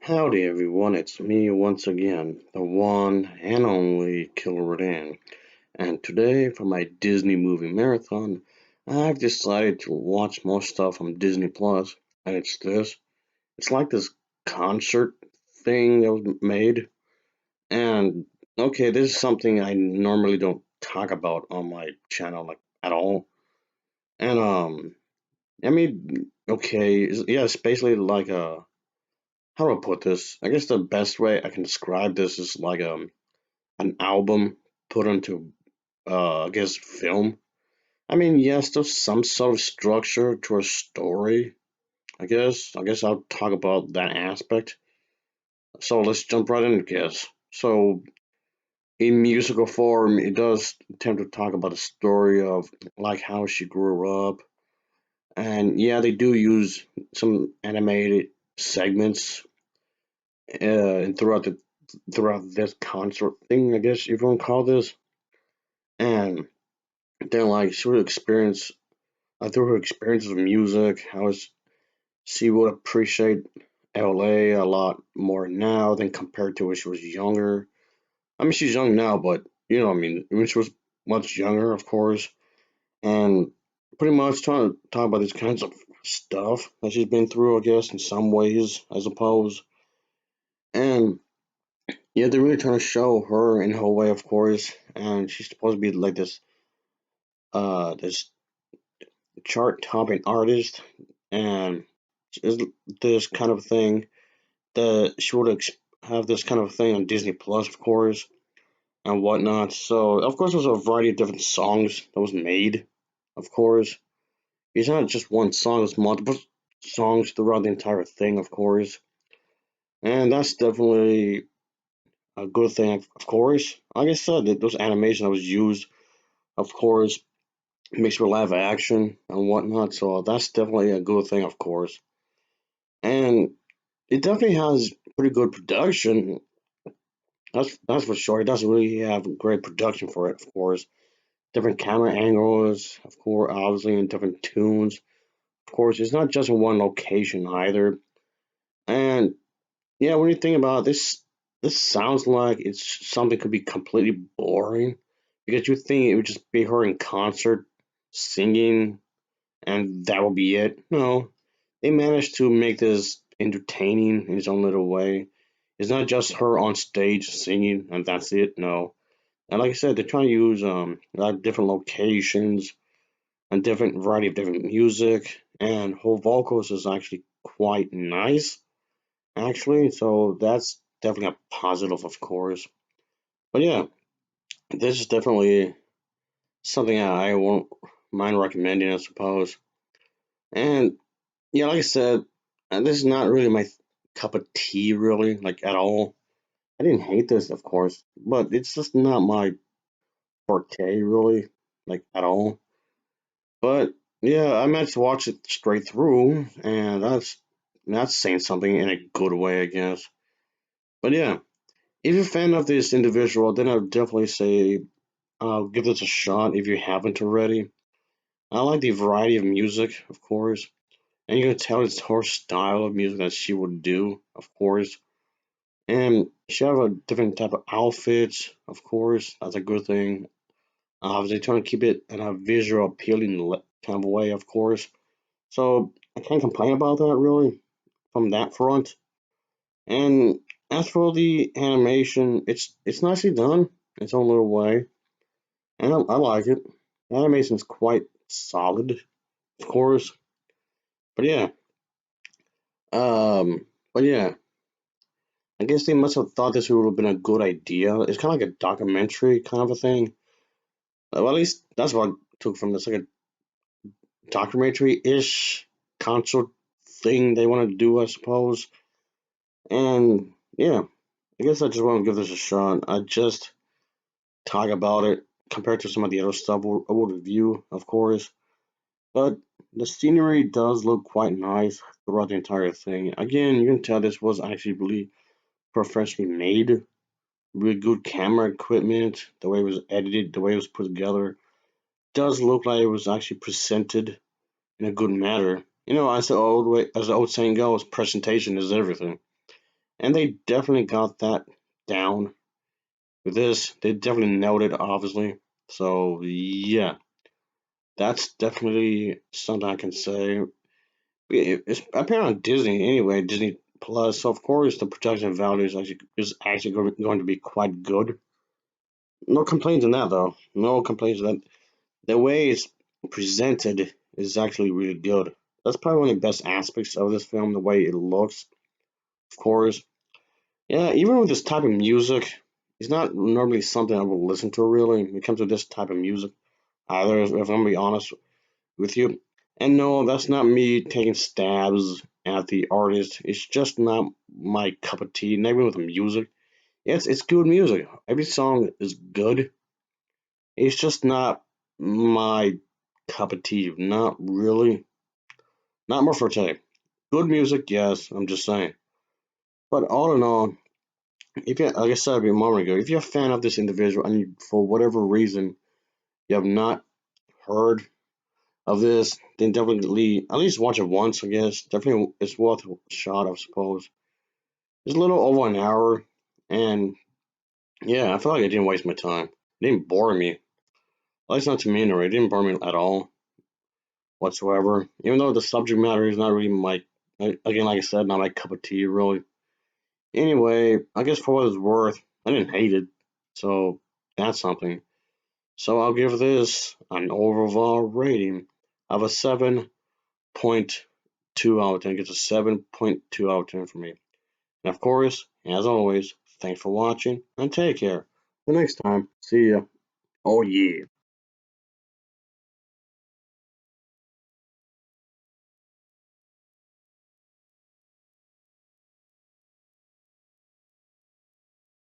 Howdy everyone, it's me once again, the one and only Killer Rodan. And today for my Disney movie marathon, I've decided to watch more stuff on Disney Plus. And it's this. It's like this concert thing that was made. And okay, this is something I normally don't talk about on my channel like at all. And I mean okay, yeah, it's basically like a how do I put this? I guess the best way I can describe this is like an album put into I guess film. I mean, yes, there's some sort of structure to a story. I guess I'll talk about that aspect. So let's jump right in, I guess. So in musical form, it does attempt to talk about the story of like how she grew up, and yeah, they do use some animated segments and throughout this concert thing, I guess if you want to call this. And then like she would experience through her experiences with music, she would appreciate LA a lot more now than compared to when she was younger. I mean she's young now, but you know what I mean when she was much younger, of course. And pretty much trying to talk about these kinds of stuff that she's been through, I guess, in some ways, I suppose. And yeah, they're really trying to show her in her way, of course. And she's supposed to be like this chart topping artist, and is this kind of thing that she would have this kind of thing on Disney Plus, of course, and whatnot. So, of course, there's a variety of different songs that was made, of course. It's not just one song, it's multiple songs throughout the entire thing, of course. And that's definitely a good thing, of course. Like I said, those animation that was used, of course, makes for live action and whatnot. So that's definitely a good thing, of course. And it definitely has pretty good production. That's for sure. It does really have great production for it, of course. Different camera angles, of course, obviously, and different tunes. Of course, it's not just in one location either. And yeah, when you think about this sounds like it's something could be completely boring because you think it would just be her in concert singing and that would be it. No, they managed to make this entertaining in its own little way. It's not just her on stage singing and that's it. No, and like I said, they're trying to use a lot of different locations and different variety of different music, and her vocals is actually quite nice, actually. So that's definitely a positive, of course. But yeah, this is definitely something I won't mind recommending, I suppose. And yeah, like I said, this is not really my cup of tea, really, like at all. I didn't hate this, of course, but it's just not my forte, really, like at all. But yeah, I managed to watch it straight through, and that's saying something in a good way, I guess. But yeah, if you're a fan of this individual, then I would definitely say give this a shot if you haven't already. I like the variety of music, of course, and you can tell it's her style of music that she would do, of course. And she have a different type of outfits, of course. That's a good thing. Obviously, trying to keep it in a visual appealing kind of way, of course. So I can't complain about that really from that front. And as for the animation, it's nicely done, its own little way, and I like it. The animation's quite solid, of course. But yeah, but yeah, I guess they must have thought this would have been a good idea. It's kind of like a documentary kind of a thing. Well, at least that's what I took from this, like a documentary-ish concert thing they want to do, I suppose. And yeah, I guess I just want to give this a shot. I just talk about it compared to some of the other stuff I would review, of course. But the scenery does look quite nice throughout the entire thing. Again, you can tell this was actually really professionally made. Really good camera equipment, the way it was edited, the way it was put together, does look like it was actually presented in a good manner. You know, as the old saying goes, presentation is everything. and they definitely got that down. With this, they definitely nailed it, obviously. So yeah, that's definitely something I can say. It's appearing on Disney anyway, Disney Plus. So of course, the production value is actually going to be quite good. No complaints on that though. No complaints on that. The way it's presented is actually really good. That's probably one of the best aspects of this film. The way it looks, of course. Yeah, even with this type of music, it's not normally something I will listen to really when it comes to this type of music either, if I'm gonna be honest with you. And no, that's not me taking stabs at the artist. It's just not my cup of tea. And even with the music, it's good music. Every song is good. It's just not my cup of tea. Not really. Not more forte. Good music, yes. I'm just saying. But all in all, if you, like I said a moment ago, if you're a fan of this individual and you, for whatever reason you have not heard of this, then definitely at least watch it once. I guess definitely it's worth a shot. I suppose it's a little over an hour, and yeah, I feel like I didn't waste my time. It didn't bore me. At least not to me, anyway. It didn't bore me at all whatsoever. Even though the subject matter is not really my, again, like I said, not my cup of tea, really. Anyway, I guess for what it's worth, I didn't hate it, so that's something. So I'll give this an overall rating of a 7.2 out of 10. It's a 7.2 out of 10 for me. And of course, as always, thanks for watching and take care. Till next time, see ya. Oh yeah.